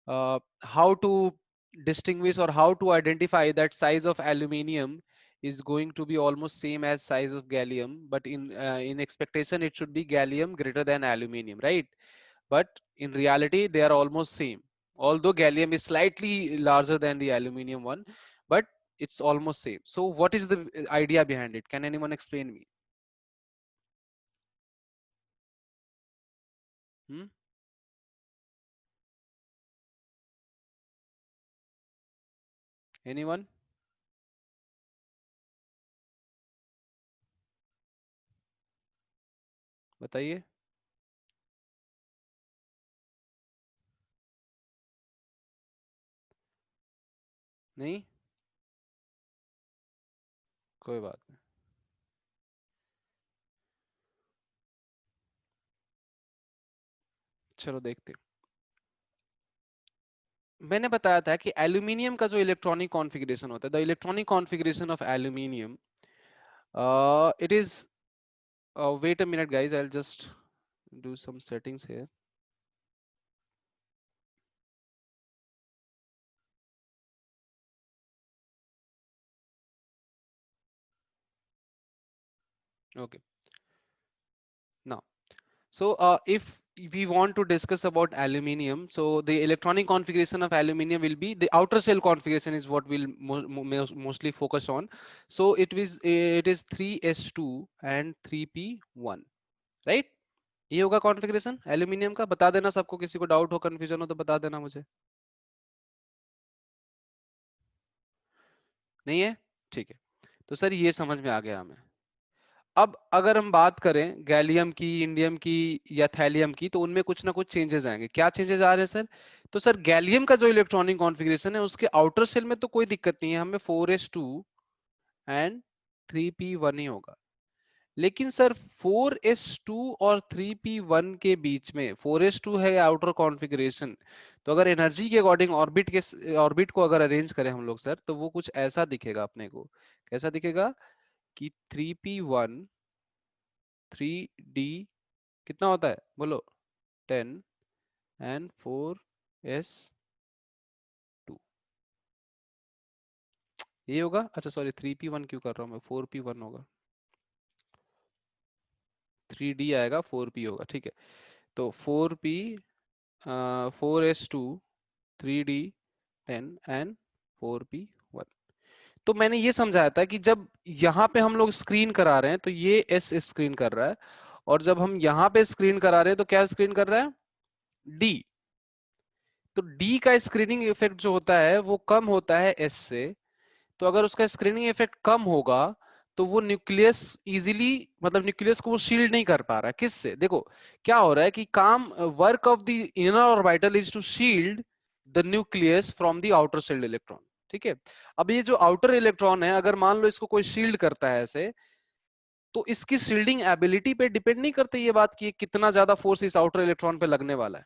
how to distinguish or how to identify that size of aluminium is going to be almost same as size of gallium, but in expectation it should be gallium greater than aluminium, right? But in reality they are almost same, although gallium is slightly larger than the aluminium one, but it's almost same. So what is the idea behind it? Can anyone explain me? Hmm? Anyone? बताइए। नहीं, कोई बात नहीं, चलो देखते हैं। मैंने बताया था कि एल्यूमिनियम का जो इलेक्ट्रॉनिक कॉन्फ़िगरेशन होता है, the electronic configuration of aluminium, it is, wait a minute guys, I will just do some settings here. Okay, now, so if we want to discuss about aluminium, so the electronic configuration of aluminium will be the outer shell configuration is what we'll mostly focus on. So it is 3s2 and 3p1, right? ये होगा configuration aluminium का। बता देना सबको, किसी को doubt हो confusion हो तो बता देना मुझे। नहीं है? ठीक है, तो सर ये समझ में आ गया हमें। अब अगर हम बात करें गैलियम की, इंडियम की या थैलियम की, तो उनमें कुछ ना कुछ चेंजेस आएंगे। क्या चेंजेस आ रहे हैं सर? तो सर गैलियम का जो इलेक्ट्रॉनिक कॉन्फ़िगरेशन है उसके आउटर सेल में तो कोई दिक्कत नहीं है, हमें 4s2 एंड 3p1 ही होगा। लेकिन सर 4s2 और 3p1 के बीच में, 4s2 है आउटर कॉन्फ़िगरेशन, तो अगर एनर्जी के अकॉर्डिंग ऑर्बिट को अगर अरेंज करें हम लोग सर, तो वो कुछ ऐसा दिखेगा अपने को। कैसा दिखेगा कि 3p1 3d कितना होता है बोलो? 10 एंड 4s2, ये होगा। अच्छा सॉरी, 3p1 क्यों कर रहा हूँ मैं, 4p1 होगा, 3d आएगा 4p होगा, ठीक है। तो 4p, 4s2, 3d, 10 and 4p1। तो मैंने ये समझाया था कि जब यहाँ पे हम लोग स्क्रीन करा रहे हैं तो ये एस स्क्रीन कर रहा है, और जब हम यहाँ पे स्क्रीन करा रहे हैं तो क्या स्क्रीन कर रहा है? डी। तो डी का स्क्रीनिंग इफेक्ट जो होता है वो कम होता है एस से। तो अगर उसका स्क्रीनिंग इफेक्ट कम होगा तो वो न्यूक्लियस इजीली, मतलब न्यूक्लियस को वो शील्ड नहीं कर पा रहा है। किससे? देखो क्या हो रहा है कि काम, work of the inner orbital is to shield the nucleus from the outer shelled electron, ठीक है। अब ये जो आउटर इलेक्ट्रॉन है, अगर मान लो इसको कोई शील्ड करता है ऐसे, तो इसकी शील्डिंग एबिलिटी पे डिपेंड नहीं करती ये बात कि कितना ज्यादा फोर्स इस आउटर इलेक्ट्रॉन पे लगने वाला है।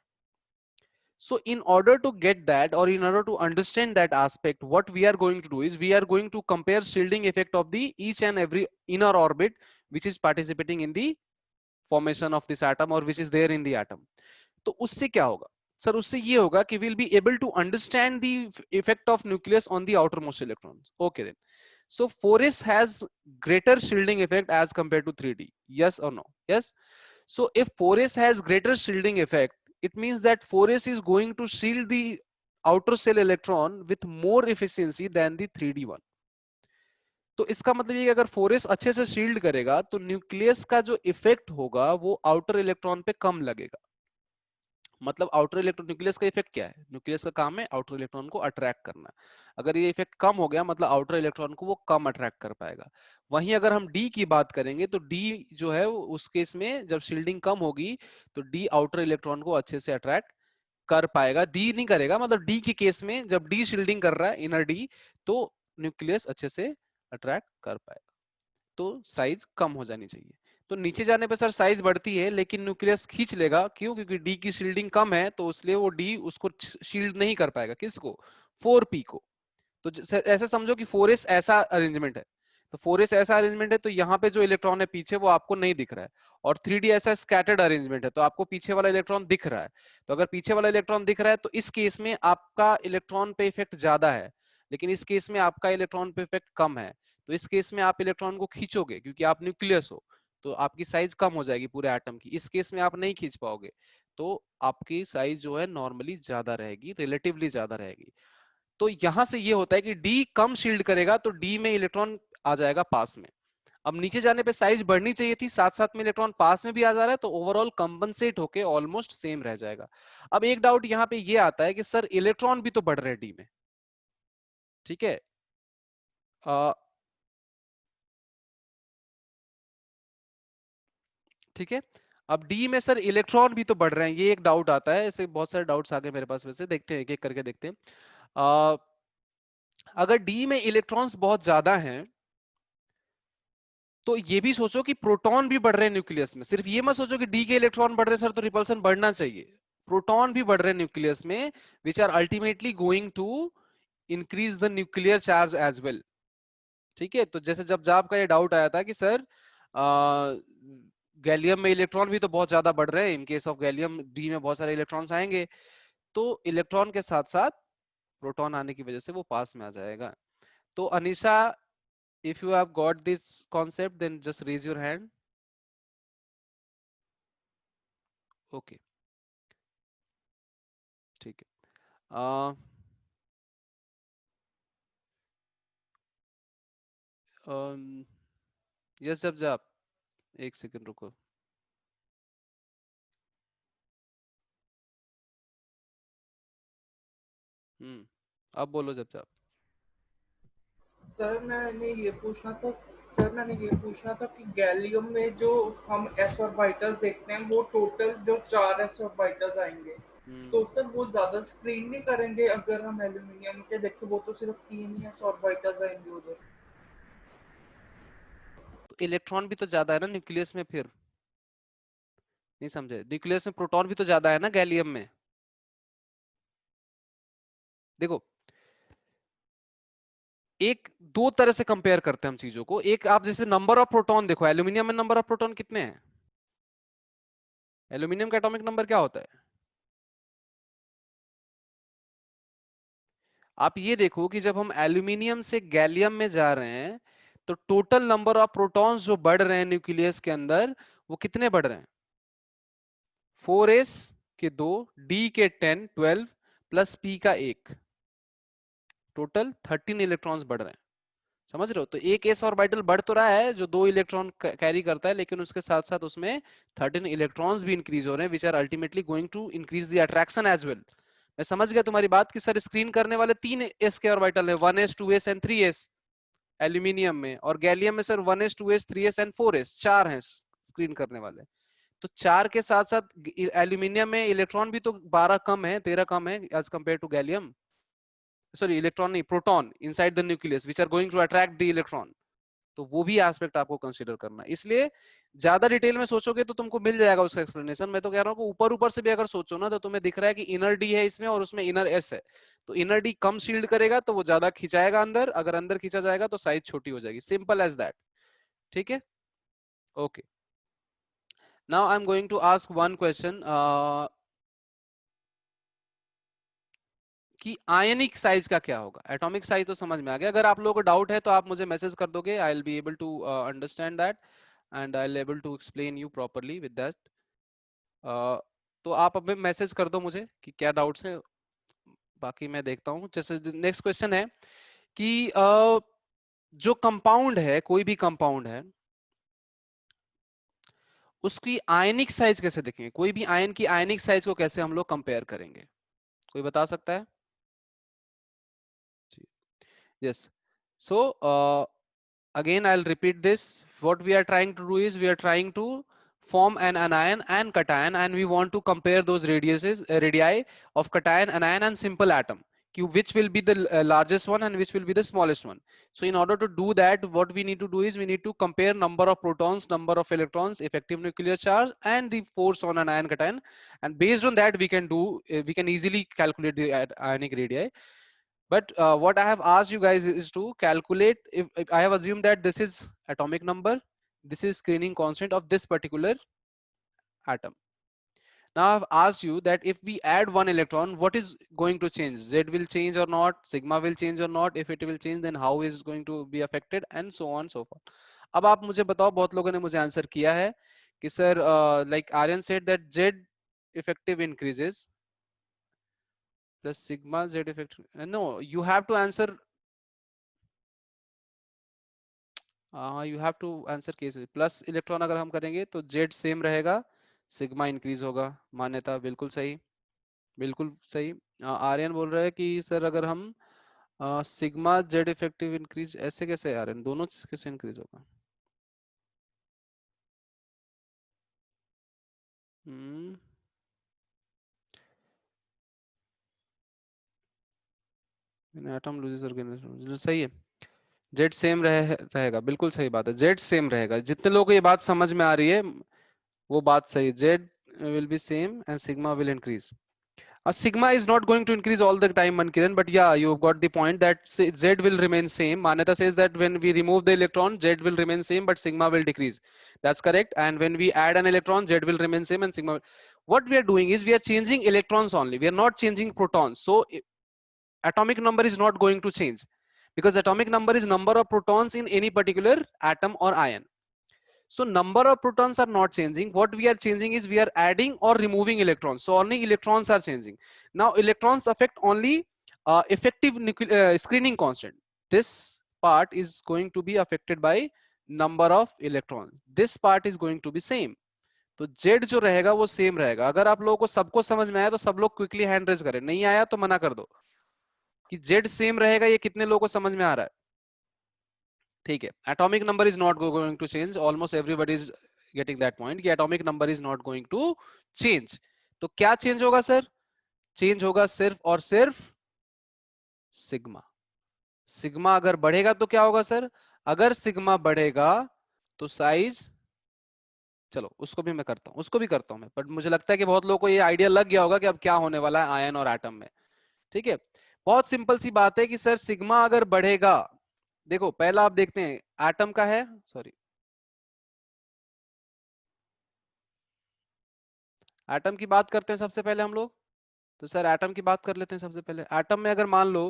So in order to get that, or in order to understand that aspect, what we are going to do is we are going to compare shielding effect of the each and every inner orbit which is participating in the formation of this atom, or which is there in the atom. तो उससे क्या होगा sir? उससे ये होगा कि we'll be able to understand the effect of nucleus on the outermost electrons. Okay then. So 4s has greater shielding effect as compared to 3d. Yes or no? Yes. So if 4s has greater shielding effect, it means that 4s is going to shield the outer shell electron with more efficiency than the 3d one. तो इसका मतलब ये कि अगर 4s अच्छे से shield करेगा तो न्यूक्लियस का जो इफेक्ट होगा वो आउटर इलेक्ट्रॉन पे कम लगेगा। मतलब आउटर इलेक्ट्रॉन, न्यूक्लियस का इफेक्ट क्या है? न्यूक्लियस का काम है आउटर इलेक्ट्रॉन को अट्रैक्ट करना। अगर ये इफेक्ट कम हो गया मतलब आउटर इलेक्ट्रॉन को वो कम अट्रैक्ट कर पाएगा। वहीं अगर हम डी की बात करेंगे तो डी जो है उस केस में जब शील्डिंग कम होगी तो डी आउटर इलेक्ट्रॉन को अच्छे से अट्रैक्ट कर पाएगा। डी नहीं करेगा, मतलब डी के केस में जब डी शील्डिंग कर रहा है इनर डी, तो न्यूक्लियस अच्छे से अट्रैक्ट कर पाएगा। तो साइज कम हो जानी चाहिए। तो नीचे जाने पे सर साइज बढ़ती है लेकिन न्यूक्लियस खींच लेगा, क्यों? क्योंकि डी की शील्डिंग कम है, तो इसलिए वो डी उसको शील्ड नहीं कर पाएगा। किसको? 4p को। तो ऐसे समझो कि 4s ऐसा अरेंजमेंट है। तो 4s ऐसा अरेंजमेंट है तो यहाँ पे जो इलेक्ट्रॉन है पीछे वो आपको नहीं दिख रहा है, और 3d ऐसा स्कैटर्ड अरेंजमेंट है तो आपको पीछे वाला इलेक्ट्रॉन दिख रहा है। तो अगर पीछे वाला इलेक्ट्रॉन दिख रहा है तो इस केस में आपका इलेक्ट्रॉन पे इफेक्ट ज्यादा है, लेकिन इस केस में आपका इलेक्ट्रॉन पे इफेक्ट कम है। तो इस केस में आप इलेक्ट्रॉन को खींचोगे क्योंकि आप न्यूक्लियस हो, तो आपकी साइज कम हो जाएगी पूरे एटम की। इस केस में आप नहीं खींच पाओगे, तो आपकी साइज जो है नॉर्मली ज्यादा रहेगी, रिलेटिवली ज्यादा रहेगी। तो यहां से ये होता है कि डी कम शील्ड करेगा तो डी में इलेक्ट्रॉन आ जाएगा पास में। अब नीचे जाने पे साइज बढ़नी चाहिए थी, साथ साथ में इलेक्ट्रॉन पास में भी आ जा रहा है, तो ओवरऑल कंपनसेट होके ऑलमोस्ट सेम रह जाएगा। अब एक डाउट यहाँ पे ये आता है कि सर इलेक्ट्रॉन भी तो बढ़ रहे हैं डी में, ठीक है। ठीक है, अब डी में सर इलेक्ट्रॉन भी तो बढ़ रहे हैं, ये एक डाउट आता है। ऐसे बहुत सारे डाउट्स आ गए मेरे पास, वैसे देखते हैं एक एक करके देखते हैं। अ, अगर डी में इलेक्ट्रॉन्स बहुत ज्यादा हैं तो ये भी सोचो कि प्रोटॉन भी बढ़ रहे हैं न्यूक्लियस में। सिर्फ ये मत सोचो कि डी के इलेक्ट्रॉन बढ़ रहे हैं सर तो रिपल्सन बढ़ना चाहिए। प्रोटॉन भी बढ़ रहे हैं न्यूक्लियस में, which are ultimately going to increase the nuclear charge as well. ठीक है, तो जैसे जब आपका ये डाउट आया था कि सर गैलियम में इलेक्ट्रॉन भी तो बहुत ज्यादा बढ़ रहे हैं, इन केस ऑफ गैलियम डी में बहुत सारे इलेक्ट्रॉन्स आएंगे, तो इलेक्ट्रॉन के साथ साथ प्रोटॉन आने की वजह से वो पास में आ जाएगा। तो Anisha, if you have got this concept then just raise your hand. Okay, ठीक है। यस, जब आप एक सेकंड रुको। अब बोलो जब आप। सर मैंने ये पूछना था कि गैलियम में जो हम एस ऑर्बिटल्स देखते हैं वो टोटल जो 4 एस ऑर्बिटल्स आएंगे, हम्म तो सर वो ज्यादा स्क्रीन नहीं करेंगे? अगर हम एल्यूमिनियम के देखें वो तो सिर्फ 3 ही एस ऑर्बिटल्स आएंगे उधर। तो इलेक्ट्रॉन भी तो ज्यादा है ना न्यूक्लियस में, फिर नहीं समझे? न्यूक्लियस में प्रोटॉन भी तो ज्यादा है ना गैलियम में। देखो, एक दो तरह से कंपेयर करते हैं हम चीजों को। एक, आप जैसे नंबर ऑफ प्रोटॉन देखो, एल्यूमिनियम में नंबर ऑफ प्रोटॉन कितने हैं? एल्यूमिनियम का एटॉमिक नंबर क्या होता है? आप ये देखो कि जब हम एल्यूमिनियम से गैलियम में जा रहे हैं तो टोटल नंबर ऑफ प्रोटॉन्स जो बढ़ रहे हैं न्यूक्लियस के अंदर, वो कितने बढ़ रहे हैं? 4s के 2, d के 10 12 प्लस p का 1, टोटल 13 इलेक्ट्रॉन्स बढ़ रहे हैं। समझ रहे हो? तो एक s ऑर्बिटल बढ़ तो रहा है जो 2 इलेक्ट्रॉन कैरी करता है, लेकिन उसके साथ साथ उसमें 13 इलेक्ट्रॉन्स भी इंक्रीज हो रहे हैं, which are ultimately going to increase the attraction as well. मैं समझ गया तुम्हारी बात कि सर स्क्रीन करने वाले 3 s के ऑर्बिटल है, 1s 2s and 3s aluminium में, और गैलियम में sir 1s 2s 3s and 4s, चार हैं स्क्रीन करने वाले। तो चार के साथ साथ एल्यूमिनियम में इलेक्ट्रॉन भी तो 12 कम है, 13 कम है as compare to gallium. Sorry, electron नहीं, proton inside the nucleus which are going to attract the electron. तो वो भी एस्पेक्ट आपको कंसीडर करना है। इसलिए ज्यादा डिटेल में सोचोगे तो तुमको मिल जाएगा उसका एक्सप्लेनेशन। मैं तो कह रहा हूँ कि ऊपर ऊपर से भी अगर सोचो ना तो तुम्हें दिख रहा है कि इनर डी है इसमें और उसमें इनर एस है, तो इनर डी कम शील्ड करेगा तो वो ज्यादा खिंचाएगा अंदर, अगर अंदर खींचा जाएगा तो साइज छोटी हो जाएगी, सिंपल एज दैट। ठीक है, okay. Now I am going to ask one question कि आयनिक साइज का क्या होगा। एटॉमिक साइज तो समझ में आ गया, अगर आप लोगों को डाउट है तो आप मुझे मैसेज कर दोगे, I will be able to understand that and I will able to explain you properly with that. तो आप अब मैसेज कर दो मुझे कि क्या डाउट्स है, बाकी मैं देखता हूँ। जैसे नेक्स्ट क्वेश्चन है कि जो कंपाउंड है, कोई भी कंपाउंड है, उसकी आयनिक साइज कैसे देखेंगे? कोई भी आयन की आयनिक साइज को कैसे हम लोग कंपेयर करेंगे? कोई बता सकता है? Yes, so again I'll repeat this. What we are trying to do is we are trying to form an anion and cation, and we want to compare those radii of cation, anion and simple atom, which will be the largest one and which will be the smallest one. So in order to do that, what we need to do is we need to compare number of protons, number of electrons, effective nuclear charge, and the force on an ion cation, and based on that we can do we can easily calculate the ionic radii. But what I have asked you guys is to calculate, if I have assumed that this is atomic number, this is screening constant of this particular atom. Now I've asked you that if we add one electron, what is going to change? Z will change or not? Sigma will change or not? If it will change, then how is going to be affected, and so on so forth. अब आप मुझे बताओ, बहुत लोगों ने मुझे answer किया है कि sir, like Aryan said that Z effective increases plus sigma Z effective. No, you have to answer. You have to answer case plus electron अगर हम करेंगे तो जेड सेम रहेगा, सिग्मा इंक्रीज होगा। मान्यता बिल्कुल सही, बिल्कुल सही। आर्यन बोल रहा है कि सर अगर हम सिग्मा जेड इफेक्टिव इंक्रीज, ऐसे कैसे आर्यन, दोनों कैसे इंक्रीज होगा? हम्म एटम लूजेस ऑर्गेनाइजेशन, सही है। जेड सेम रहेगा, बिल्कुल सही बात है, जेड सेम रहेगा। जितने लोगों को ये बात समझ में आ रही है वो बात सही, Z will be same and sigma will increase. Sigma is not going to increase all the time, Mankiran, but yeah, you've got the point that Z will remain same. Manyata says that when we remove the electron, Z will remain same, but sigma will decrease. That's correct. And when we add an electron, Z will remain same and sigma. What we are doing is we are changing electrons only. We are not changing protons. So atomic number is not going to change, because atomic number is number of protons in any particular atom or ion. So number of protons are not changing. What we are changing is we are adding or removing electrons. So only electrons are changing. Now electrons affect only effective screening constant. This part is going to be affected by number of electrons. This part is going to be same. तो Z जो रहेगा वो same रहेगा। अगर आप लोगों को सबको समझ में आया तो सब लोग क्विकली हैंड रेज करें, नहीं आया तो मना कर दो कि Z सेम रहेगा। ये कितने लोगों को समझ में आ रहा है? ठीक है, atomic number is not going to change, almost everybody is getting that point कि atomic number is not going to change. तो क्या चेंज होगा सर? चेंज होगा सिर्फ और सिर्फ सिग्मा। सिग्मा अगर बढ़ेगा तो क्या होगा सर? अगर सिग्मा बढ़ेगा तो साइज, चलो उसको भी मैं करता हूं, उसको भी करता हूं मैं, बट मुझे लगता है कि बहुत लोगों को ये आइडिया लग गया होगा कि अब क्या होने वाला है आयन और एटम में। ठीक है, बहुत सिंपल सी बात है कि सर सिग्मा अगर बढ़ेगा, देखो पहला आप देखते हैं एटम का है, सॉरी एटम की बात करते हैं सबसे पहले हम लोग। तो सर एटम की बात कर लेते हैं सबसे पहले। एटम में अगर मान लो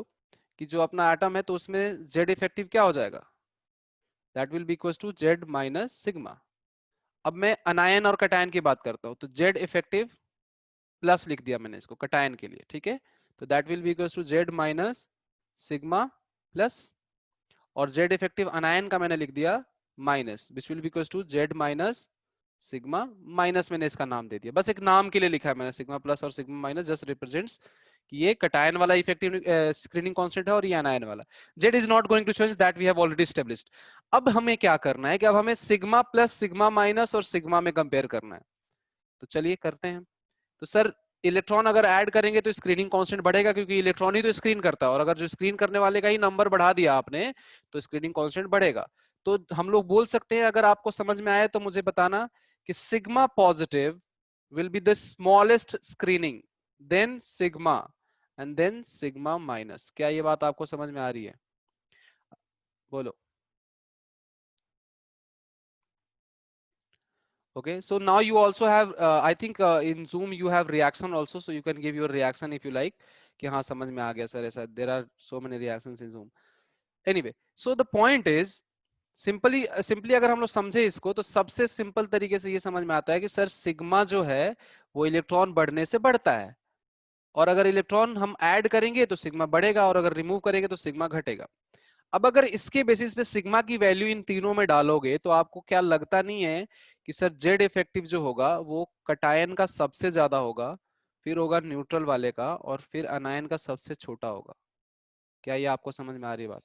कि जो अपना एटम है तो उसमें जेड इफेक्टिव क्या हो जाएगा? That will be equal to Z minus sigma. अब मैं अनायन और कटायन की बात करता हूं, तो जेड इफेक्टिव प्लस लिख दिया मैंने इसको कटायन के लिए, ठीक है। तो that will be equal to Z minus sigma plus, और जेड इफेक्टिव अनायन का मैंने लिख दिया minus, which will be equal to Z minus sigma. Minus मैंने इसका नाम दे दिया, बस एक नाम के लिए लिखा है मैंने, सिग्मा प्लस और सिग्मा माइनस जस्ट रिप्रेजेंट्स कि ये कटायन वाला इफेक्टिव स्क्रीनिंग कांस्टेंट है और ये अनायन वाला। Z is not going to change, that we have already established. अब हमें क्या करना है कि अब हमें सिग्मा प्लस सिग्मा माइनस और सिग्मा में कंपेयर करना है। तो चलिए करते हैं। तो सर इलेक्ट्रॉन अगर ऐड करेंगे तो स्क्रीनिंग कांस्टेंट बढ़ेगा, क्योंकि इलेक्ट्रॉन ही तो स्क्रीन करता है, और अगर जो स्क्रीन करने वाले का ही नंबर बढ़ा दिया आपने तो स्क्रीनिंग कांस्टेंट बढ़ेगा। तो हम लोग बोल सकते हैं, अगर आपको समझ में आए तो मुझे बताना कि sigma positive will be the smallest screening, then sigma and then sigma minus। क्या ये बात आपको समझ में आ रही है? बोलो। Okay, so now you also have I think in Zoom you have reaction also, so you can give your reaction if you like कि हाँ समझ में आ गया सर ऐसा। there are so many reactions in Zoom anyway। so the point is simply अगर हम लोग समझे इसको तो सबसे सिंपल तरीके से ये समझ में आता है कि सर सिग्मा जो है वो इलेक्ट्रॉन बढ़ने से बढ़ता है, और अगर इलेक्ट्रॉन हम ऐड करेंगे तो सिग्मा बढ़ेगा, और अगर रिमूव करेंगे तो सिग्मा घटेगा। अब अगर इसके बेसिस पे सिग्मा की वैल्यू इन तीनों में डालोगे तो आपको क्या लगता नहीं है कि सर जेड इफेक्टिव जो होगा वो कटायन का सबसे ज्यादा होगा, फिर होगा न्यूट्रल वाले का, और फिर अनायन का सबसे छोटा होगा? क्या ये आपको समझ में आ रही है बात?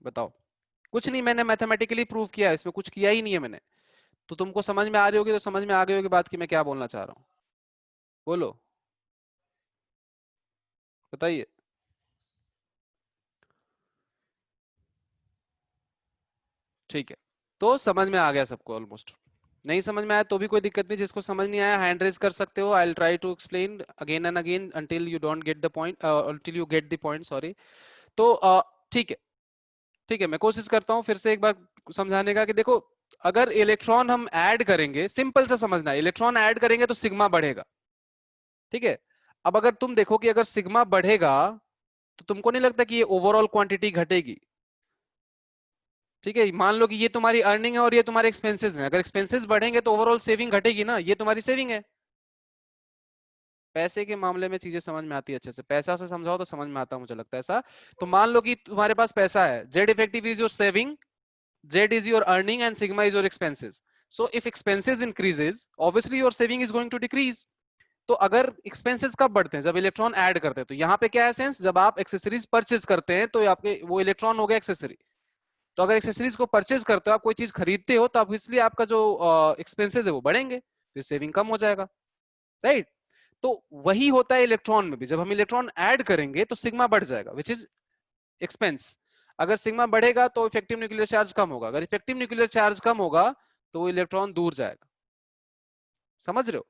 बताओ। कुछ नहीं, मैंने मैथमेटिकली प्रूव किया है, इसमें कुछ किया ही नहीं है मैंने। तो तुमको समझ में आ रही होगी, तो समझ में आ गई होगी बात कि मैं क्या बोलना चाह रहा हूँ। बोलो, बताइए। ठीक है, तो समझ में आ गया सबको ऑलमोस्ट। नहीं समझ में आया तो भी कोई दिक्कत नहीं, जिसको समझ नहीं आया हैंड रेज कर सकते हो, I will try to explain again and again until you don't get the point, until you get the point, sorry. तो ठीक है, ठीक है, मैं कोशिश करता हूँ फिर से एक बार समझाने का कि देखो, अगर इलेक्ट्रॉन हम ऐड करेंगे, सिंपल से समझना, इलेक्ट्रॉन ऐड करेंगे तो सिग्मा बढ़ेगा, ठीक है। अब अगर तुम देखो कि अगर सिग्मा बढ़ेगा तो तुमको नहीं लगता कि ये ओवरऑल क्वांटिटी घटेगी, ठीक है। मान लो कि ये तुम्हारी अर्निंग है और ये तुम्हारे एक्सपेंसेस हैं, अगर एक्सपेंसेस बढ़ेंगे तो ओवरऑल सेविंग घटेगी ना, ये तुम्हारी सेविंग है। पैसे के मामले में चीजें समझ में आती है अच्छे से, पैसा से समझाओ तो समझ में आता, मुझे लगता है ऐसा। तो मान लो कि तुम्हारे पास पैसा है, Z effective is your saving, Z is your earning and sigma is your expenses. So if expenses increases, obviously your saving is going to decrease. तो अगर expenses कब बढ़ते हैं, जब इलेक्ट्रॉन ऐड करते हैं। तो यहाँ पे क्या है सेंस, जब आप एक्सेसरीज परचेज करते हैं तो आपके वो इलेक्ट्रॉन हो गया एक्सेसरी। तो अगर एक्सेसरीज को परचेज करते हो, आप कोई चीज खरीदते हो, तो इसलिए आपका जो एक्सपेंसेस है वो बढ़ेंगे, फिर सेविंग कम हो जाएगा, राइट। तो वही होता है इलेक्ट्रॉन में भी, जब हम इलेक्ट्रॉन ऐड करेंगे तो सिग्मा बढ़ जाएगा, विच इज एक्सपेंस। अगर सिग्मा बढ़ेगा तो इफेक्टिव न्यूक्लियर चार्ज कम होगा, अगर इफेक्टिव न्यूक्लियर चार्ज कम होगा तो वो इलेक्ट्रॉन दूर जाएगा, समझ रहे हो।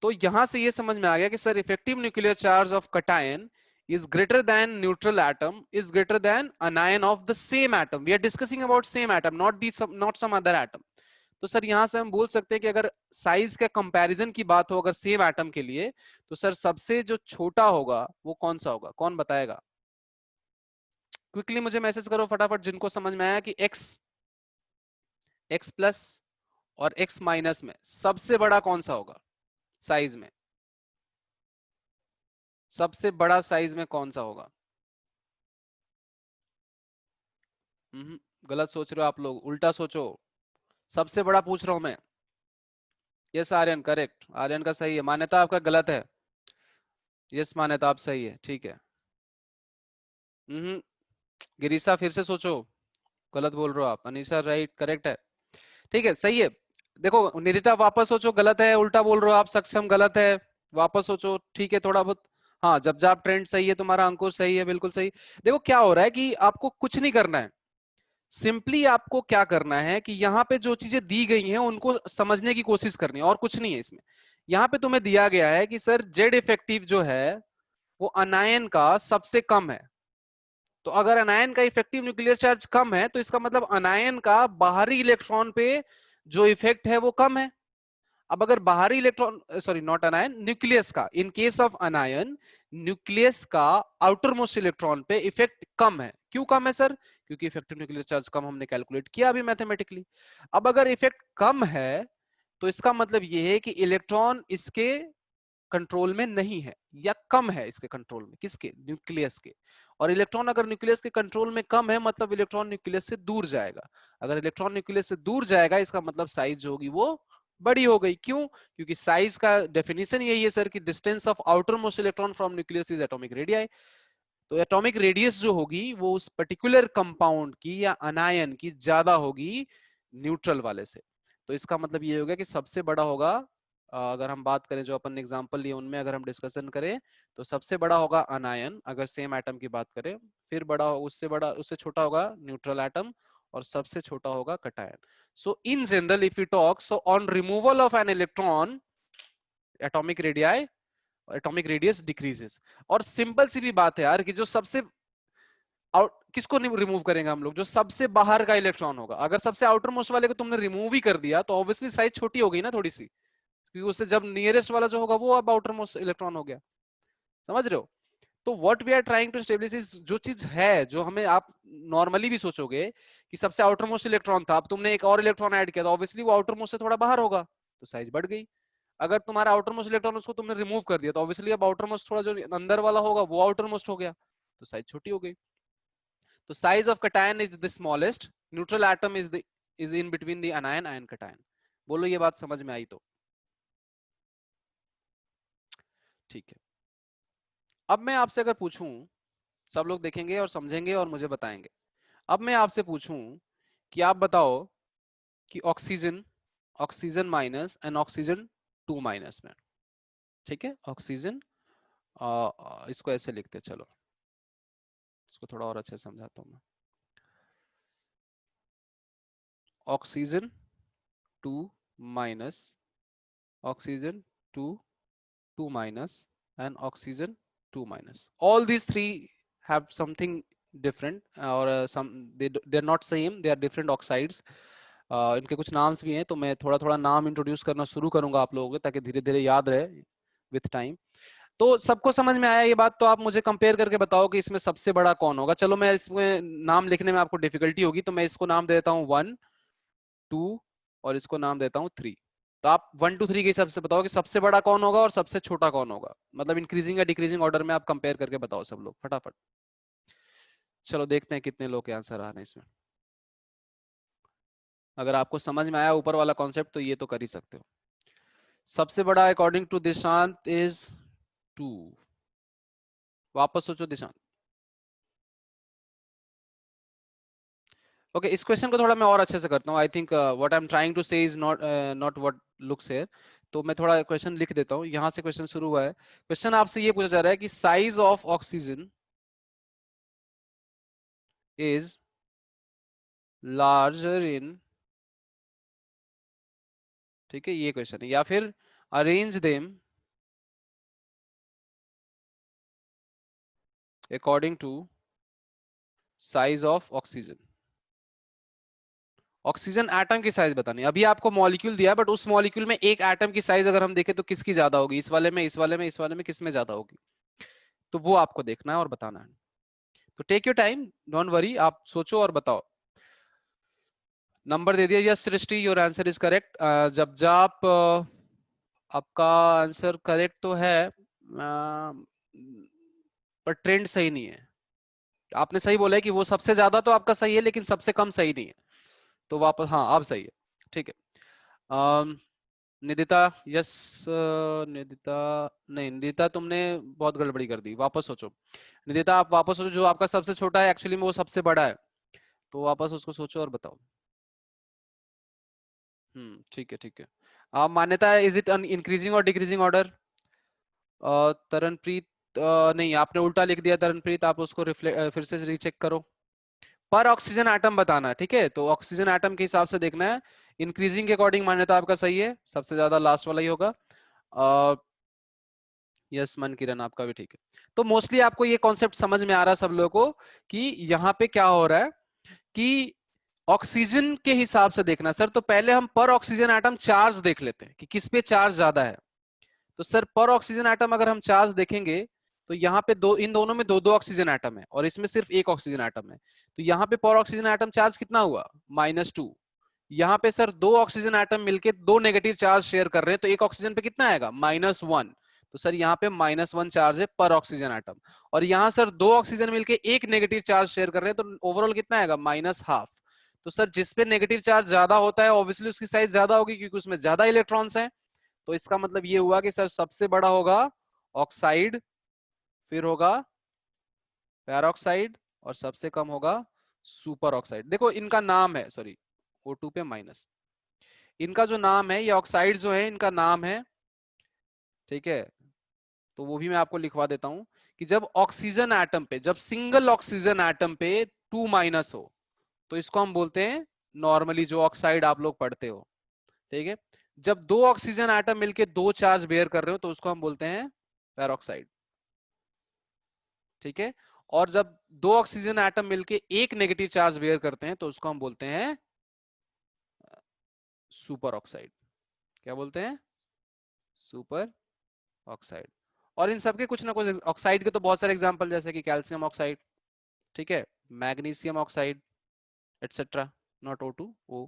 तो यहां से ये समझ में आ गया कि sir effective nuclear charge of cation is greater than neutral atom is greater than anion of the same atom, we are discussing about same atom, not some other atom। तो सर यहां से हम बोल सकते हैं कि अगर साइज का कंपैरिजन की बात हो अगर सेम एटम के लिए, तो सर सबसे जो छोटा होगा वो कौन सा होगा, कौन बताएगा। क्विकली मुझे मैसेज करो फटाफट जिनको समझ में आया कि एक्स प्लस और एक्स माइनस में सबसे बड़ा कौन सा होगा साइज में, सबसे बड़ा साइज में कौन सा होगा। गलत सोच रहे हो आप लोग, उल्टा सोचो, सबसे बड़ा पूछ रहा हूं मैं। यस आर्यन करेक्ट, आर्यन का सही है, मान्यता आपका गलत है। यस मान्यता आप सही है, ठीक है। हम्म गिरीशा फिर से सोचो, गलत बोल रहे हो आप। अनीशा राइट करेक्ट है, ठीक है सही है। देखो निधिता वापस सोचो, गलत है, उल्टा बोल रहे हो आप। सक्षम गलत है, वापस सोचो, ठीक है थोड़ा बहुत। हाँ जब जाप ट्रेंड सही है तुम्हारा, अंकुश सही है, बिल्कुल सही। देखो क्या हो रहा है कि आपको कुछ नहीं करना है, सिंपली आपको क्या करना है कि यहाँ पे जो चीजें दी गई हैं उनको समझने की कोशिश करनी है, और कुछ नहीं है इसमें। यहाँ पे तुम्हें दिया गया है कि सर जेड इफेक्टिव जो है वो अनायन का सबसे कम है। तो अगर अनायन का इफेक्टिव न्यूक्लियर चार्ज कम है तो इसका मतलब अनायन का बाहरी इलेक्ट्रॉन पे जो इफेक्ट है वो कम है। अब अगर बाहरी electron, sorry not anion, nucleus का, in case of anion nucleus का आउटर मोस्ट इलेक्ट्रॉन पे इफेक्ट कम है। क्यों कम है सर, क्योंकि इफेक्टिव न्यूक्लियर चार्ज कम हमने कैलकुलेट किया अभी मैथमेटिकली। अब अगर इफेक्ट कम है तो इसका मतलब ये है कि इलेक्ट्रॉन इसके कंट्रोल में नहीं है, या कम है इसके कंट्रोल में, किसके, न्यूक्लियस के। और इलेक्ट्रॉन अगर न्यूक्लियस के कंट्रोल में कम है मतलब इलेक्ट्रॉन न्यूक्लियस से दूर जाएगा। अगर इलेक्ट्रॉन न्यूक्लियस से दूर जाएगा इसका मतलब साइज जो होगी वो बड़ी हो गई। क्यों, क्योंकि साइज का डेफिनेशन यही है सर कि distance of outer most electron from nucleus is atomic radius. तो एटॉमिक रेडियस जो होगी वो उस पर्टिकुलर कंपाउंड की या अनायन की ज्यादा होगी न्यूट्रल वाले से। तो इसका मतलब ये होगा कि सबसे बड़ा होगा, अगर हम बात करें जो अपन एग्जांपल लिए उनमें अगर हम डिस्कशन करें, तो सबसे बड़ा होगा अनायन अगर सेम एटम की बात करें, फिर बड़ा उससे छोटा होगा न्यूट्रल एटम, और सबसे छोटा होगा cation. So in general if you talk, so on removal of an electron atomic radii, atomic radius decreases. और सिंपल सी भी बात है यार कि जो सबसे आउट, किसको रिमूव करेंगे हम लोग, जो सबसे बाहर का इलेक्ट्रॉन होगा। अगर सबसे आउटर मोस्ट वाले को तुमने रिमूव ही कर दिया तो ऑब्वियसली साइज छोटी हो गई ना थोड़ी सी, क्योंकि उससे जब नियरेस्ट वाला जो होगा वो अब आउटर मोस्ट इलेक्ट्रॉन हो गया, समझ रहे हो। तो what we are trying to establish is, जो चीज है जो हमें आप नॉर्मली भी सोचोगे कि सबसे आउटर मोस्ट इलेक्ट्रॉन था, अब तुमने एक और इलेक्ट्रॉन ऐड किया तो ऑब्वियसली वो आउटर मोस्ट से थोड़ा बाहर होगा, तो साइज बढ़ गई। अगर तुम्हारा आउटर मोस्ट इलेक्ट्रॉन उसको तुमने रिमूव कर दिया तो ऑब्वियसली अब आउटर मोस्ट थोड़ा जो अंदर वाला होगा वो आउटर मोस्ट हो गया, तो साइज छोटी हो गई। तो size of cation is the smallest, neutral atom is in between the anion and cation। बोलो ये बात समझ में आई तो, ठीक है। अब मैं आपसे अगर पूछूं, सब लोग देखेंगे और समझेंगे और मुझे बताएंगे। अब मैं आपसे पूछूं कि आप बताओ कि oxygen, oxygen minus and oxygen 2 minus में, ठीक है, ऑक्सीजन, इसको ऐसे लिखते चलो, इसको थोड़ा और अच्छे से समझाता हूं मैं। Oxygen 2 minus, oxygen 2, 2 minus, and oxygen 2 minus. All these three have something different, or they're not same, they are different oxides. इनके कुछ नाम्स भी हैं, तो मैं थोड़ा थोड़ा नाम इंट्रोड्यूस करना शुरू करूंगा आप लोगों को, ताकि धीरे धीरे याद रहे विथ टाइम। तो सबको समझ में आया ये बात? तो आप मुझे कंपेयर करके बताओ कि इसमें सबसे बड़ा कौन होगा। चलो, मैं इसमें नाम लिखने में आपको डिफिकल्टी होगी, तो मैं इसको नाम दे देता हूँ 1, 2, और इसको नाम देता हूँ 3। तो आप 1 2 3 के हिसाब से बताओ कि सबसे बड़ा कौन होगा और सबसे छोटा कौन होगा, मतलब इंक्रीजिंग या डिक्रीजिंग ऑर्डर में आप कंपेयर करके बताओ सब लोग फटाफट। चलो देखते हैं कितने लोग के आंसर आ रहे हैं इसमें। अगर आपको समझ में आया ऊपर वाला कॉन्सेप्ट तो ये तो कर ही सकते हो। सबसे बड़ा अकॉर्डिंग टू दिशांत इज 2। वापस सोचो दिशांत। ओके, इस क्वेश्चन को थोड़ा मैं और अच्छे से करता हूँ। I think what I am trying to say is not what looks here. तो मैं थोड़ा क्वेश्चन लिख देता हूँ। यहाँ से क्वेश्चन शुरू हुआ है। क्वेश्चन आपसे ये पूछा जा रहा है कि size of oxygen is larger in, ठीक है, ये क्वेश्चन है। या फिर arrange them according to size of oxygen. Oxygen atom की साइज बतानी है। अभी आपको मॉलिक्यूल दिया है, बट उस मॉलिक्यूल में एक एटम की साइज अगर हम देखें तो किसकी ज्यादा होगी, इस वाले में, इस वाले में, इस वाले में, किस में ज्यादा होगी? तो वो आपको देखना है और बताना है। तो take your time, don't worry, आप सोचो और बताओ। नंबर दे दिया। Yes Srishti, your answer is correct. जब जाप आपका आंसर करेक्ट तो है, पर ट्रेंड सही नहीं है। आपने सही बोला है कि वो सबसे ज्यादा तो आपका सही है, लेकिन सबसे कम सही नहीं है। तो वापस, हाँ अब सही है, ठीक है। निदिता, यस। निदिता, नहीं निदिता, तुमने बहुत गड़बड़ी कर दी, वापस सोचो। निदिता आप वापस सोचो, जो आपका सबसे छोटा है एक्चुअली में वो सबसे बड़ा है। तो वापस उसको सोचो और बताओ। ठीक है, ठीक है। आप मान्यता है, इज इट इंक्रीजिंग और डिक्रीजिंग ऑर्डर? तरनप्रीत, नहीं आपने उल्टा लिख दिया तरनप्रीत, आप उसको फिर से रीचेक करो। पर ऑक्सीजन एटम बताना है, ठीक है? तो ऑक्सीजन एटम के हिसाब से देखना है। इंक्रीजिंग के अकॉर्डिंग मान्यता आपका सही है, सबसे ज्यादा लास्ट वाला ही होगा। यस मन किरण, आपका भी ठीक है। तो मोस्टली आपको ये कॉन्सेप्ट समझ में आ रहा है सब लोगों को कि यहाँ पे क्या हो रहा है कि ऑक्सीजन के हिसाब से देखना। सर तो पहले हम पर ऑक्सीजन एटम चार्ज देख लेते हैं कि किस पे चार्ज ज्यादा है। तो सर पर ऑक्सीजन एटम अगर हम चार्ज देखेंगे तो यहाँ पे दो, इन दोनों में दो दो ऑक्सीजन एटम है और इसमें सिर्फ एक ऑक्सीजन एटम है। तो यहाँ पे पर ऑक्सीजन एटम चार्ज कितना हुआ? -2। यहाँ पे सर दो ऑक्सीजन एटम मिलके दो नेगेटिव चार्ज शेयर कर रहे हैं, तो एक ऑक्सीजन पे कितना आएगा? -1। तो सर यहाँ पे -1 चार्ज है पर ऑक्सीजन एटम। और यहाँ सर दो ऑक्सीजन मिलके एक नेगेटिव चार्ज शेयर कर रहे हैं, तो ओवरऑल कितना आएगा? -12। तो सर जिस पे नेगेटिव चार्ज ज्यादा होता है ऑब्वियसली उसकी साइज ज्यादा होगी, क्योंकि उसमें ज्यादा इलेक्ट्रॉन्स हैं। तो इसका मतलब ये हुआ कि सर सबसे बड़ा होगा ऑक्साइड, फिर होगा पैरोक्साइड, और सबसे कम होगा सुपर ऑक्साइड। देखो इनका नाम है, सॉरी O2 पे माइनस, इनका जो नाम है, ये ऑक्साइड जो है इनका नाम है, ठीक है? तो वो भी मैं आपको लिखवा देता हूं कि जब ऑक्सीजन एटम पे, जब सिंगल ऑक्सीजन एटम पे 2- हो, तो इसको हम बोलते हैं नॉर्मली जो ऑक्साइड आप लोग पढ़ते हो, ठीक है? जब दो ऑक्सीजन एटम मिलके दो चार्ज बेयर कर रहे हो तो उसको हम बोलते हैं पैरोक्साइड, ठीक है? और जब दो ऑक्सीजन एटम मिलके एक नेगेटिव चार्ज बेयर करते हैं तो उसको हम बोलते हैं सुपर ऑक्साइड। क्या बोलते हैं? Super oxide. और इन सबके कुछ ना कुछ ऑक्साइड के तो बहुत सारे एग्जांपल, जैसे कि कैल्शियम ऑक्साइड, ठीक है, magnesium oxide, etcetera, not O2, O,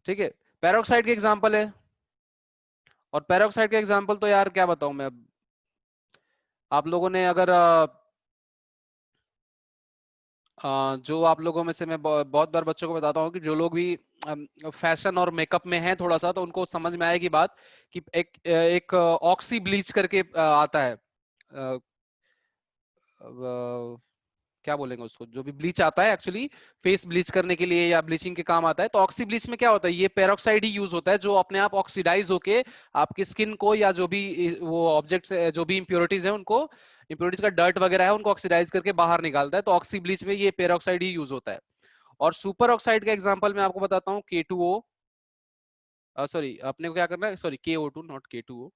ठीक है। पैरोक्साइड के एग्जांपल है, और पैरोक्साइड के एग्जांपल तो यार क्या बताऊं मैं अब। आप लोगों ने अगर जो आप लोगों में से, मैं बहुत बार बच्चों को बताता हूँ कि जो लोग भी फैशन और मेकअप में हैं थोड़ा सा, तो उनको समझ में आएगी बात कि एक ऑक्सी ब्लीच करके आता है। अ, क्या बोलेंगे उसको, जो भी ब्लीच आता है एक्चुअली फेस ब्लीच करने के लिए या ब्लीचिंग के काम आता है। तो ऑक्सी ब्लीच में क्या होता है, ये पेरोक्साइड ही यूज होता है, जो अपने आप ऑक्सीडाइज होके आपकी स्किन को, या जो भी वो ऑब्जेक्ट्स, जो भी इंप्योरिटीज है उनको, इंप्योरिटीज का डर्ट वगैरह है उनको ऑक्सीडाइज करके बाहर निकालता है। तो ऑक्सी ब्लीच में ये पेरोक्साइड ही यूज होता है। और सुपर ऑक्साइड का एग्जांपल मैं आपको बताता हूँ K2O, सॉरी अपने को क्या करना है, sorry KO2 not K2O,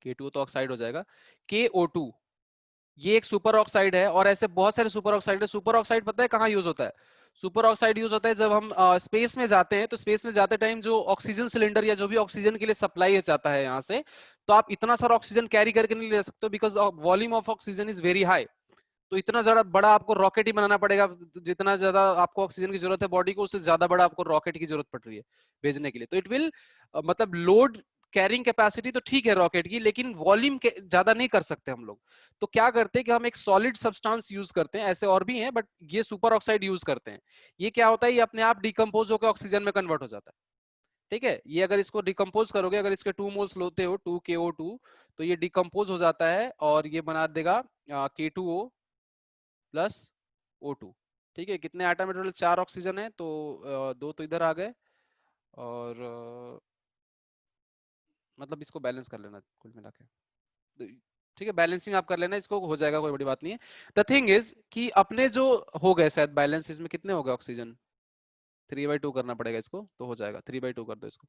K2O तो ऑक्साइड हो जाएगा, KO2 ये एक सुपर ऑक्साइड है, और ऐसे बहुत सारे सुपर ऑक्साइड है। सुपर ऑक्साइड पता है कहाँ यूज होता है? सुपर ऑक्साइड यूज होता है जब हम स्पेस में जाते हैं, तो स्पेस में जाते टाइम जो ऑक्सीजन सिलेंडर या जो भी ऑक्सीजन के लिए सप्लाई जाता है यहाँ से, तो आप इतना सारा ऑक्सीजन कैरी करके नहीं ले सकते, because volume of oxygen is very high. तो इतना ज्यादा बड़ा आपको रॉकेट ही बनाना पड़ेगा, जितना ज्यादा आपको ऑक्सीजन की जरूरत है बॉडी को, उससे ज्यादा बड़ा आपको रॉकेट की जरूरत पड़ रही है भेजने के लिए। तो इट विल मतलब लोड कैरिंग कैपेसिटी तो ठीक है रॉकेट की, लेकिन वॉल्यूम ज्यादा नहीं कर सकते हम लोग। तो क्या करते हैं कि हम एक सॉलिड सब्सटेंस यूज करते हैं, ऐसे और भी हैं बट ये सुपर ऑक्साइड यूज करते हैं। ये क्या होता है, ये अपने आप डिकम्पोज होकर ऑक्सीजन में कन्वर्ट हो जाता है। ठीक है, ये अगर इसको डिकम्पोज करोगे, अगर इसके 2 मोल्स लेते हो 2KO2, तो ये डिकम्पोज हो जाता है और ये बना देगा K2O प्लस O2। ठीक है, कितने एटम है टोटल? 4 ऑक्सीजन है, तो 2 तो इधर आ गए, और मतलब इसको बैलेंस कर लेना कुल मिला के। ठीक है, बैलेंसिंग आप कर लेना, इसको हो जाएगा, कोई बड़ी बात नहीं है। द थिंग इज कि अपने जो हो गए शायद बैलेंस, इसमें कितने हो गए ऑक्सीजन? 3/2 करना पड़ेगा इसको, तो हो जाएगा। 3/2 कर दो इसको।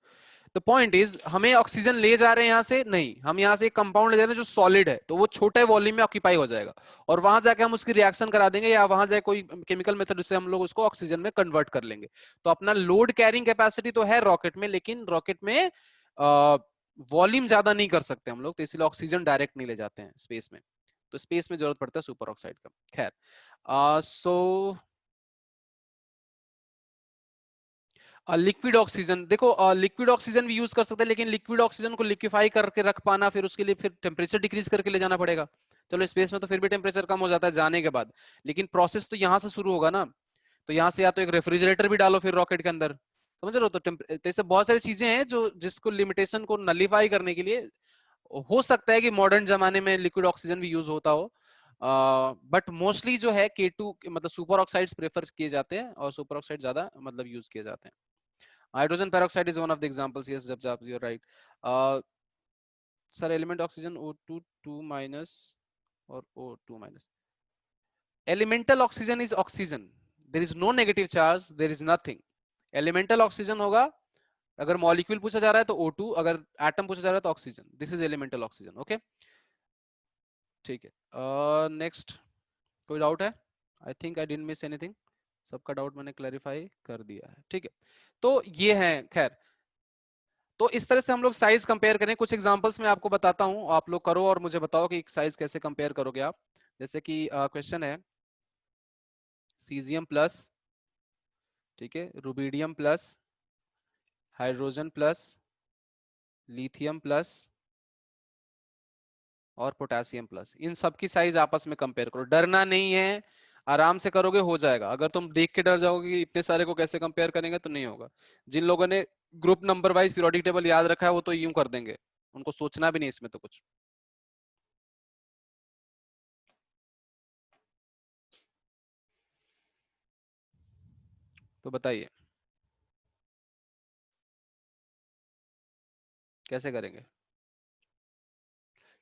द पॉइंट इज हमें ऑक्सीजन ले जा रहे हैं यहाँ से नहीं, हम यहाँ से एक कंपाउंड ले जा रहे हैं जो सॉलिड है, तो वो छोटे वॉल्यूम में ऑक्यूपाई हो जाएगा, और वहां जाके हम उसकी रिएक्शन करा देंगे, या वहां जाए कोई केमिकल मेथड से हम लोग उसको ऑक्सीजन में कन्वर्ट कर लेंगे। तो अपना लोड कैरिंग कैपेसिटी तो है रॉकेट में, लेकिन रॉकेट में वॉल्यूम ज्यादा नहीं कर सकते हम लोग, तो इसलिए ऑक्सीजन डायरेक्ट नहीं ले जाते हैं स्पेस में। तो स्पेस में जरूरत पड़ता है सुपर ऑक्साइड का। खैर, सो लिक्विड ऑक्सीजन देखो, लिक्विड ऑक्सीजन भी यूज कर सकते हैं, लेकिन लिक्विड ऑक्सीजन को लिक्विफाई करके रख पाना, फिर उसके लिए फिर टेम्परेचर डिक्रीज करके ले जाना पड़ेगा। चलो स्पेस में तो फिर भी टेम्परेचर कम हो जाता है जाने के बाद, लेकिन प्रोसेस तो यहाँ से शुरू होगा ना। तो यहाँ से या तो एक रेफ्रिजरेटर भी डालो फिर रॉकेट के अंदर, समझ रहे हो? तो ऐसे बहुत सारी चीजें हैं जो जिसको लिमिटेशन को नलीफाई करने के लिए हो सकता है कि मॉडर्न जमाने में लिक्विड ऑक्सीजन भी यूज होता हो, बट मोस्टली जो है K2 मतलब सुपर ऑक्साइड्स प्रेफर किए जाते हैं, और सुपर ऑक्साइड ज्यादा मतलब यूज किए जाते हैं। Hydrogen peroxide is one of the examples, yes जब आप you are right. Sir element oxygen O2 2 minus और O2 minus. Elemental oxygen is oxygen, there is no negative charge, there is nothing. Elemental oxygen होगा, अगर molecule पूछा जा रहा है तो O2, अगर एटम पूछा जा रहा है तो oxygen, this is elemental oxygen. Okay, ठीक है। नेक्स्ट, कोई डाउट है? I think I didn't miss anything, सबका डाउट मैंने क्लैरिफाई कर दिया है। ठीक है, तो ये है। खैर, तो इस तरह से हम लोग साइज कंपेयर करें। कुछ एग्जांपल्स मैं आपको बताता हूं, आप लोग करो और मुझे बताओ कि साइज कैसे कंपेयर करोगे आप। जैसे कि क्वेश्चन है सीजियम प्लस, ठीक है, rubidium plus, hydrogen plus, lithium plus और पोटेशियम प्लस, इन सब की साइज आपस में कंपेयर करो। डरना नहीं है, आराम से करोगे हो जाएगा। अगर तुम देख के डर जाओगे कि इतने सारे को कैसे कंपेयर करेंगे, तो नहीं होगा। जिन लोगों ने group number wise periodic table याद रखा है वो तो यूं कर देंगे, उनको सोचना भी नहीं इसमें तो कुछ। तो बताइए कैसे करेंगे?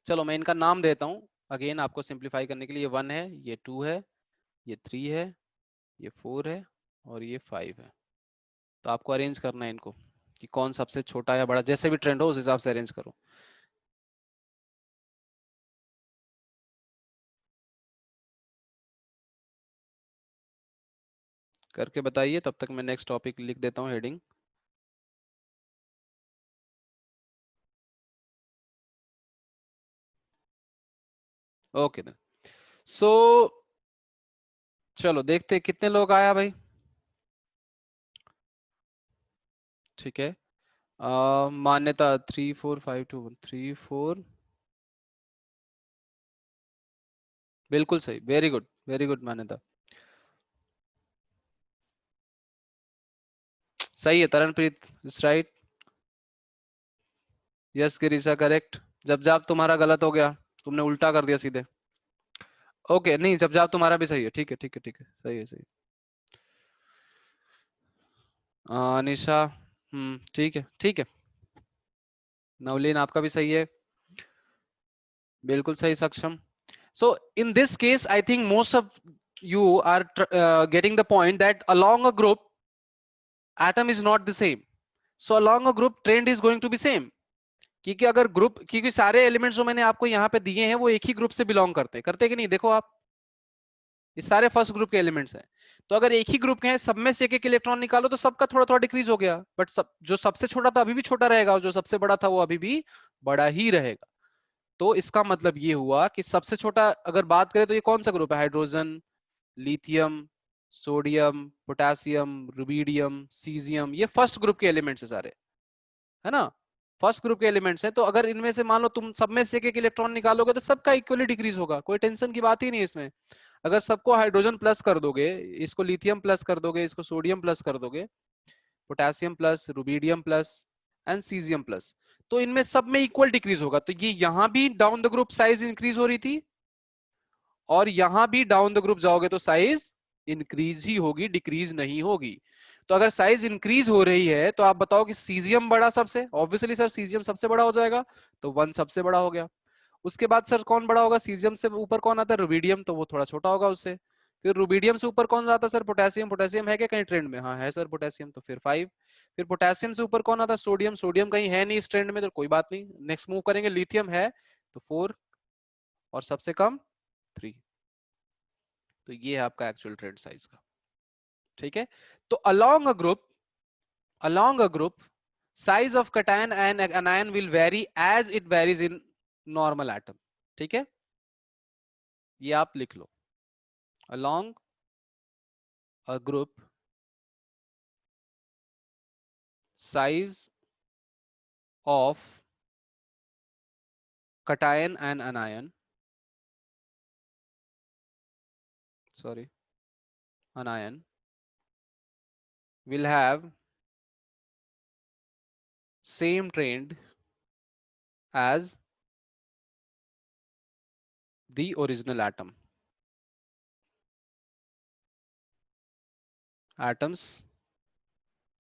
चलो मैं इनका नाम देता हूं अगेन आपको सिंप्लीफाई करने के लिए। ये 1 है, ये 2 है, ये 3 है, ये 4 है, और ये 5 है। तो आपको अरेंज करना है इनको कि कौन सबसे छोटा या बड़ा, जैसे भी ट्रेंड हो उस हिसाब से अरेंज करो। करके बताइए, तब तक मैं नेक्स्ट टॉपिक लिख देता हूँ हेडिंग। ओके देन, सो चलो देखते हैं कितने लोग आया भाई। ठीक है, मान्यता 3452134, बिल्कुल सही, वेरी गुड मान्यता, सही है। Taranpreet is right, yes Girisha correct. जब जाप तुम्हारा गलत हो गया, तुमने उल्टा कर दिया सीधे। ओके, नहीं जब जाप तुम्हारा भी सही है, ठीक है ठीक है ठीक है, सही है सही है। निशा, ठीक है ठीक है। नवलीन आपका भी सही है, बिल्कुल सही सक्षम। So in this case, I think most of you are getting the point that along a group, atom is not the same. So along a group trend is going to be same, क्योंकि अगर group, क्योंकि सारे elements जो मैंने आपको यहाँ पे दिए हैं वो एक ही ग्रुप से बिलोंग करते कि नहीं, देखो आप, ये सारे फर्स्ट ग्रुप के एलिमेंट्स हैं। तो अगर एक ही ग्रुप के हैं, सब में से एक इलेक्ट्रॉन निकालो तो सबका थोड़ा थोड़ा डिक्रीज हो गया, बट जो सबसे छोटा था अभी भी छोटा रहेगा, और जो सबसे बड़ा था वो अभी भी बड़ा ही रहेगा। तो इसका मतलब ये हुआ कि सबसे छोटा अगर बात करें तो ये कौन सा ग्रुप है, hydrogen, lithium, sodium, potassium, rubidium, caesium, ये फर्स्ट ग्रुप के एलिमेंट्स है सारे, है ना, फर्स्ट ग्रुप के एलिमेंट्स हैं। तो अगर इनमें से मान लो तुम सब में से एक इलेक्ट्रॉन निकालोगे तो सबका इक्वली डिक्रीज होगा, कोई टेंशन की बात ही नहीं इसमें। अगर सबको हाइड्रोजन प्लस कर दोगे, इसको लिथियम प्लस कर दोगे, इसको सोडियम प्लस कर दोगे, potassium plus, rubidium plus and caesium plus, तो इनमें सब में इक्वल डिक्रीज होगा। तो ये यहां भी down the group size increase हो रही थी, और यहां भी डाउन द ग्रुप जाओगे तो साइज इंक्रीज ही होगी, डिक्रीज नहीं होगी। तो अगर साइज इंक्रीज हो रही है तो आप बताओ कि सीजियम बड़ा सबसे, ऑब्वियसली सर सीजियम सबसे बड़ा हो जाएगा, तो 1 सबसे बड़ा हो गया। उसके बाद सर कौन बड़ा होगा, सीजियम से ऊपर कौन आता है, रुबिडियम, तो वो थोड़ा छोटा होगा उससे। फिर रुबिडियम से ऊपर कौन आता है सर, पोटेशियम, पोटेशियम है क्या कहीं ट्रेंड में, हाँ है सर पोटेशियम, तो फिर 5। फिर पोटेशियम से ऊपर कौन आता है, सोडियम, सोडियम कहीं है नहीं इस ट्रेंड में, तो कोई बात नहीं, नेक्स्ट मूव करेंगे, लिथियम है तो 4, और सबसे कम 3। तो ये है आपका एक्चुअल ट्रेंड साइज का, ठीक है। तो along a group size of cation and anion will vary as it varies in normal atom, ठीक है, ये आप लिख लो, along a group size of cation and anion, sorry, anion will have same trend as the original atoms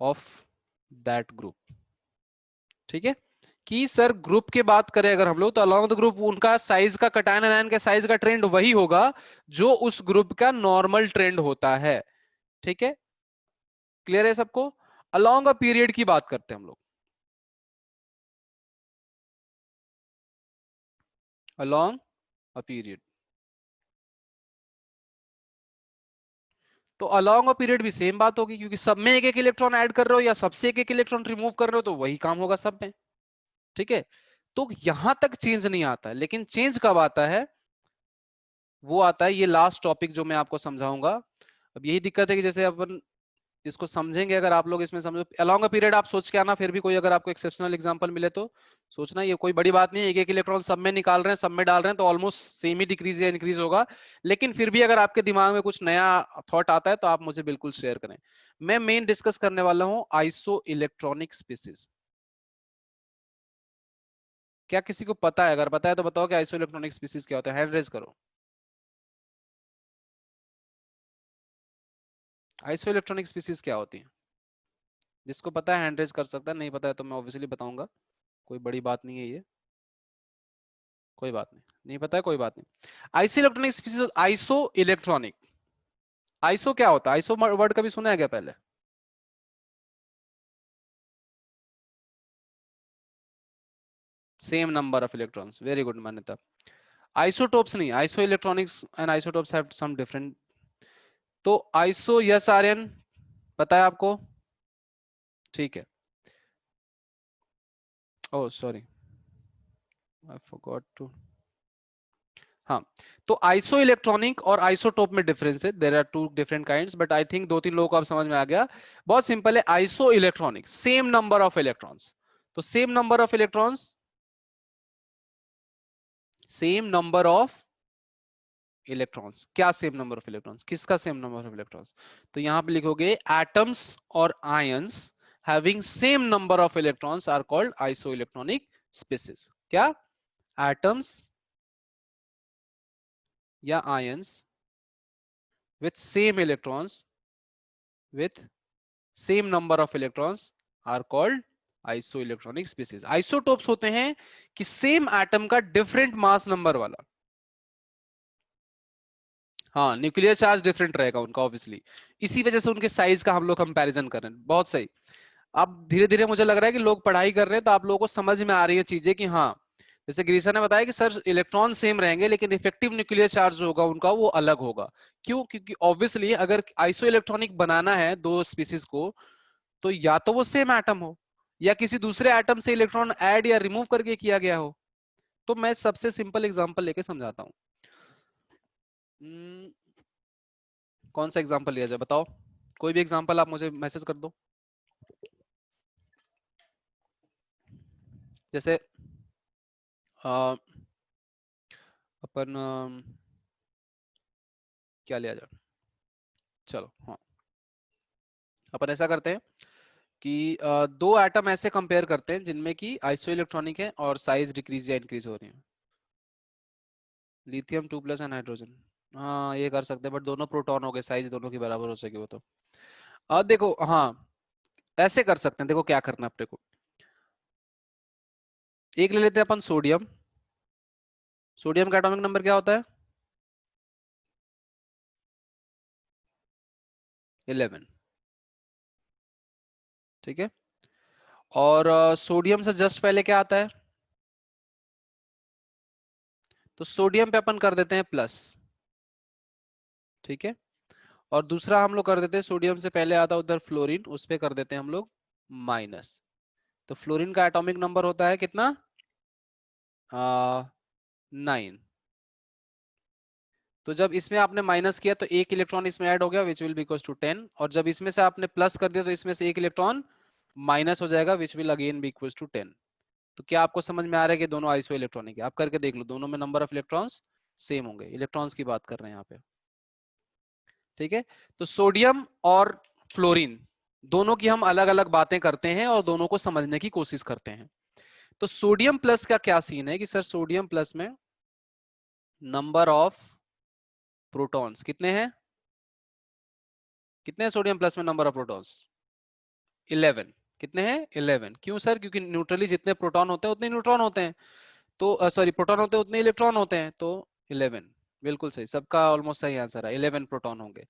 of that group, ठीक है। कि sir group की बात करें अगर हम लोग, तो अलोंग द ग्रुप उनका साइज का, कटायन एनायन के साइज का ट्रेंड वही होगा जो उस ग्रुप का नॉर्मल ट्रेंड होता है, ठीक है, क्लियर है सबको। अलोंग अ पीरियड की बात करते हैं हम लोग, अलोंग अ पीरियड, तो अलोंग अ पीरियड भी सेम बात होगी, क्योंकि सब में एक एक इलेक्ट्रॉन ऐड कर रहे हो या सबसे एक एक इलेक्ट्रॉन रिमूव कर रहे हो, तो वही काम होगा सब में, ठीक है। तो यहां तक चेंज नहीं आता है, लेकिन चेंज कब आता है, वो आता है ये लास्ट टॉपिक जो मैं आपको समझाऊंगा। अब यही दिक्कत है कि जैसे अपन इसको समझेंगे, अगर आप लोग इसमें समझो अलोंग अ पीरियड, आप सोच के आना, फिर भी कोई अगर आपको एक्सेप्शनल एग्जांपल मिले तो सोचना, ये कोई बड़ी बात नहीं है, एक एक इलेक्ट्रॉन सब में निकाल रहे हैं, सब में डाल रहे हैं, तो ऑलमोस्ट सेम ही डिक्रीज या इंक्रीज होगा। लेकिन फिर भी अगर आपके दिमाग में कुछ नया थॉट आता है तो आप मुझे बिल्कुल शेयर करें। मैं मेन डिस्कस करने वाला हूं आइसो इलेक्ट्रॉनिक स्पीसीज। क्या किसी को पता है, अगर पता है तो बताओ कि आइसो इलेक्ट्रॉनिक स्पीसीज क्या होता है, हैंड रेज करो। आइसो इलेक्ट्रॉनिक स्पीसीज क्या होती है, जिसको पता है हैंड रेज कर सकता है, नहीं पता है तो मैं ऑब्वियसली बताऊंगा, कोई बड़ी बात नहीं है ये, कोई बात नहीं, नहीं पता है कोई बात नहीं। Iso electronic species, iso electronic, iso क्या होता है, आइसो वर्ड कभी सुना है क्या पहले, same number of electrons, very good Manyata. Isotopes नहीं, iso electronics and isotopes have some different. तो आइसो, यस आर्यन, पता है आपको, ठीक है। Oh sorry, I forgot to, हाँ। तो आइसो इलेक्ट्रॉनिक और आइसोटोप में डिफरेंस है, there are two different kinds, but I think 2-3 लोगों को अब समझ में आ गया। बहुत सिंपल है, isoelectronic same number of electrons, तो same number of electrons, same number of electrons, क्या सेम नंबर ऑफ इलेक्ट्रॉन्स, किसका सेम नंबर ऑफ इलेक्ट्रॉन्स, तो यहां पे लिखोगे एटम्स और ions having same number of electrons are called isoelectronic species. क्या, atoms या ions with same electrons, with same number of electrons are called isoelectronic species. Isotopes होते हैं कि सेम एटम का डिफरेंट मास नंबर वाला, हाँ nuclear charge different रहेगा उनका ऑब्वियसली, इसी वजह से उनके साइज का हम लोग कंपैरिजन कर रहे हैं, बहुत सही। अब धीरे धीरे मुझे लग रहा है कि लोग पढ़ाई कर रहे हैं तो आप लोगों को समझ में आ रही है चीजें कि हाँ, जैसे गिरीशा ने बताया कि सर इलेक्ट्रॉन सेम रहेंगे लेकिन इफेक्टिव न्यूक्लियर चार्ज जो होगा उनका वो अलग होगा। क्यों? क्योंकि ऑब्वियसली अगर आइसो इलेक्ट्रॉनिक बनाना है दो स्पीसीज को, तो या तो वो सेम एटम हो या किसी दूसरे एटम से इलेक्ट्रॉन ऐड या रिमूव करके किया गया हो। तो मैं सबसे सिंपल एग्जांपल लेके समझाता हूँ। कौन सा एग्जांपल लिया जाए बताओ? कोई भी एग्जांपल आप मुझे मैसेज कर दो। जैसे अ, अपन क्या लिया जाए? चलो हाँ, अपन ऐसा करते हैं कि दो एटम ऐसे कंपेयर करते हैं जिनमें कि आइसो इलेक्ट्रॉनिक है और साइज डिक्रीज या इंक्रीज हो रही है। लिथियम 2+ एंड हाइड्रोजन, हाँ ये कर सकते हैं, बट दोनों प्रोटॉन हो गए, साइज दोनों की बराबर हो सके वो तो। अब देखो हाँ, ऐसे कर सकते हैं। देखो क्या करना है अपने को, एक ले लेते हैं अपन सोडियम। सोडियम का एटॉमिक नंबर क्या होता है? 11। ठीक है। और सोडियम से जस्ट पहले क्या आता है? तो सोडियम पे अपन कर देते हैं प्लस। ठीक है। और दूसरा हम लोग कर देते हैं, सोडियम से पहले आता उधर फ्लोरीन, उस पे कर देते हैं हम लोग माइनस। तो फ्लोरीन का एटॉमिक नंबर होता है कितना? 9। तो जब इसमें आपने माइनस किया तो एक इलेक्ट्रॉन इसमें ऐड हो गया which will be equals to 10, और जब इसमें से आपने प्लस कर दिया तो इसमें से एक इलेक्ट्रॉन माइनस हो जाएगा which will again be equals to 10। तो क्या आपको समझ में आ रहा है कि दोनों आइसो इलेक्ट्रॉनिक है? आप करके देख लो, दोनों में नंबर ऑफ इलेक्ट्रॉन्स सेम होंगे। इलेक्ट्रॉन्स की बात कर रहे हैं यहाँ पे। ठीक है। तो सोडियम और फ्लोरीन दोनों की हम अलग अलग बातें करते हैं और दोनों को समझने की कोशिश करते हैं। तो सोडियम प्लस का क्या सीन है कि सर सोडियम प्लस में नंबर ऑफ प्रोटॉन्स कितने हैं? कितने हैं सोडियम प्लस में नंबर ऑफ प्रोटॉन्स? 11। कितने हैं? 11। क्यों सर? क्योंकि न्यूट्रली जितने प्रोटॉन होते हैं उतने न्यूट्रॉन होते हैं, तो सॉरी प्रोटॉन होते हैं उतने इलेक्ट्रॉन होते हैं, तो 11। बिल्कुल सही, सबका ऑलमोस्ट सही आंसर है, 11 प्रोटॉन होंगे।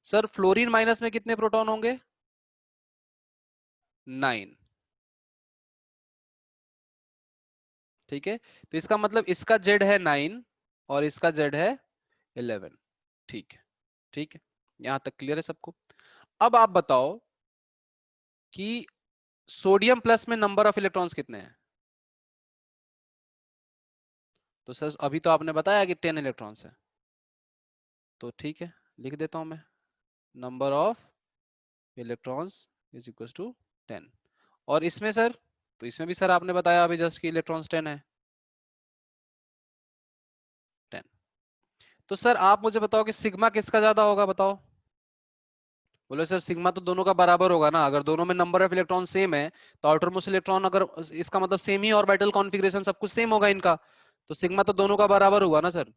सर फ्लोरीन माइनस में कितने प्रोटॉन होंगे? 9। ठीक है। तो इसका मतलब इसका जेड है 9 और इसका जेड है 11। ठीक है। ठीक है, यहां तक क्लियर है सबको? अब आप बताओ कि सोडियम प्लस में नंबर ऑफ इलेक्ट्रॉन्स कितने हैं? तो सर अभी तो आपने बताया कि 10 इलेक्ट्रॉन्स है, तो ठीक है लिख देता हूं मैं, number of electrons is equal to 10। और इसमें सर, तो इसमें भी सर आपने बताया अभी जस्ट कि इलेक्ट्रॉन्स 10 है, 10। तो सर आप मुझे बताओ कि सिग्मा किसका ज्यादा होगा? बताओ। बोले सर सिग्मा तो दोनों का बराबर होगा ना, अगर दोनों में नंबर ऑफ इलेक्ट्रॉन सेम है तो आउटरमोस्ट इलेक्ट्रॉन अगर, इसका मतलब सेम ही ऑर्बिटल कॉन्फ़िगरेशन सब कुछ सेम होगा इनका, तो सिग्मा तो दोनों का बराबर हुआ ना सर।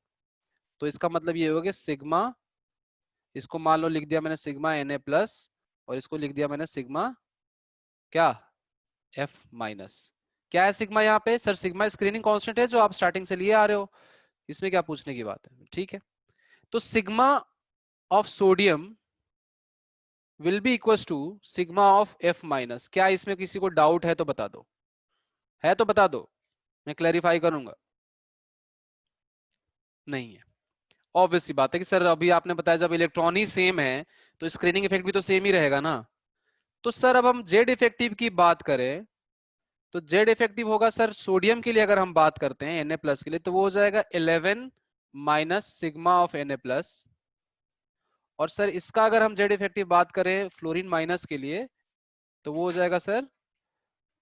तो इसका मतलब ये होगा कि सिग्मा, इसको मान लो लिख दिया मैंने सिग्मा Na प्लस, और इसको लिख दिया मैंने सिग्मा क्या, F माइनस। क्या है सिग्मा यहाँ पे? सर सिग्मा स्क्रीनिंग कांस्टेंट है जो आप स्टार्टिंग से लिए आ रहे हो, इसमें क्या पूछने की बात है? ठीक है। तो sigma of sodium will be equals to sigma of F minus. क्या इसमें किसी को डाउट है तो बता दो, है तो बता दो, मैं क्लैरिफाई करूंगा। नहीं है? ऑब्वियस सी बात है कि सर अभी आपने बताया जब इलेक्ट्रॉन ही सेम है तो स्क्रीनिंग इफेक्ट भी तो सेम ही रहेगा ना। तो सर अब हम जेड इफेक्टिव की बात करें तो जेड इफेक्टिव होगा सर सोडियम के लिए, अगर हम बात करते हैं Na प्लस के लिए, तो वो हो जाएगा 11 minus sigma of Na plus. और सर इसका अगर हम जेड इफेक्टिव बात करें फ्लोरीन माइनस के लिए, तो वो हो जाएगा सर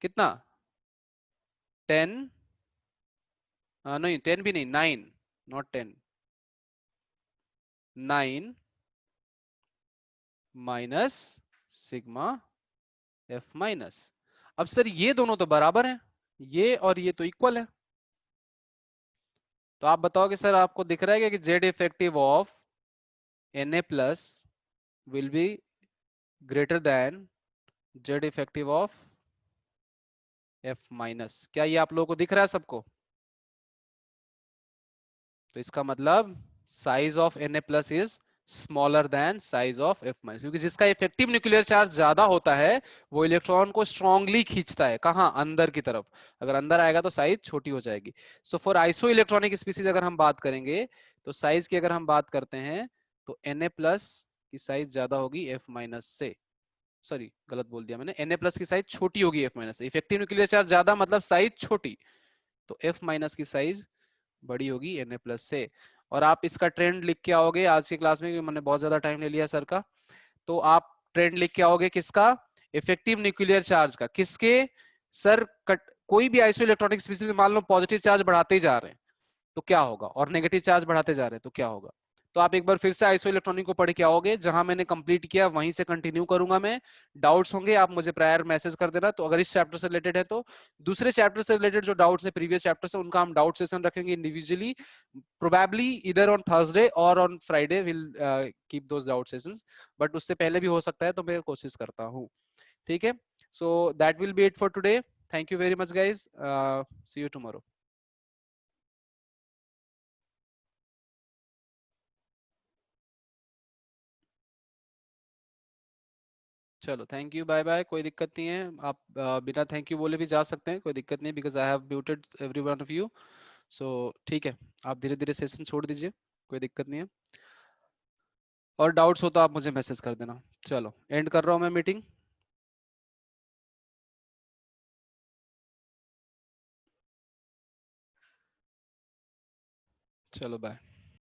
कितना? 10, नहीं 10 भी नहीं, 9, not 10, 9 minus sigma F minus. अब सर ये दोनों तो बराबर हैं, ये और ये तो इक्वल है। तो आप बताओ कि सर आपको दिख रहा है क्या कि Z effective of Na plus will be greater than Z effective of F minus? क्या ये आप लोगों को दिख रहा है सबको? तो इसका मतलब size of Na plus is smaller than size of F minus, क्योंकि जिसका इफेक्टिव न्यूक्लियर चार्ज ज्यादा होता है वो इलेक्ट्रॉन को स्ट्रांगली खींचता है, कहां, अंदर की तरफ। अगर अंदर आएगा तो साइज छोटी हो जाएगी। So for iso electronic species अगर हम बात करेंगे तो साइज की अगर हम बात करते हैं तो Na प्लस की साइज ज्यादा होगी F माइनस से, सॉरी गलत बोल दिया मैंने, Na प्लस की साइज छोटी होगी F माइनस से। इफेक्टिव न्यूक्लियर चार्ज ज्यादा मतलब साइज छोटी, तो F माइनस की साइज बड़ी होगी Na प्लस से। और आप इसका ट्रेंड लिख के आओगे आज की क्लास में, क्योंकि मैंने बहुत ज्यादा टाइम ले लिया सर का, तो आप ट्रेंड लिख के आओगे किसका, इफेक्टिव न्यूक्लियर चार्ज का। किसके सर, कोई भी आइसो इलेक्ट्रॉनिक स्पीसीज में मान लो पॉजिटिव चार्ज बढ़ाते ही जा रहे हैं तो क्या होगा, और नेगेटिव चार्ज बढ़ाते जा रहे हैं तो क्या होगा। तो आप एक बार फिर से आइसो इलेक्ट्रॉनिक को पढ़ के आओगे, जहां मैंने कंप्लीट किया वहीं से कंटिन्यू करूंगा मैं। डाउट्स होंगे आप मुझे प्रायर मैसेज कर देना, तो अगर इस चैप्टर से रिलेटेड है तो। दूसरे चैप्टर से रिलेटेड जो डाउट्स है प्रीवियस चैप्टर से, उनका हम डाउट सेशन रखेंगे इंडिविजुअली, प्रोबेबली इधर ऑन थर्सडे और on Friday will keep those doubt sessions, but उससे पहले भी हो सकता है तो मैं कोशिश करता हूँ। ठीक है, so that will be it for today. Thank you very much guys, see you tomorrow. चलो थैंक यू, बाय बाय, कोई दिक्कत नहीं है, आप बिना थैंक यू बोले भी जा सकते हैं, कोई दिक्कत नहीं, because I have muted every one of you. So ठीक है, आप धीरे धीरे सेशन छोड़ दीजिए, कोई दिक्कत नहीं है। और डाउट्स हो तो आप मुझे मैसेज कर देना। चलो एंड कर रहा हूँ मैं मीटिंग। चलो बाय।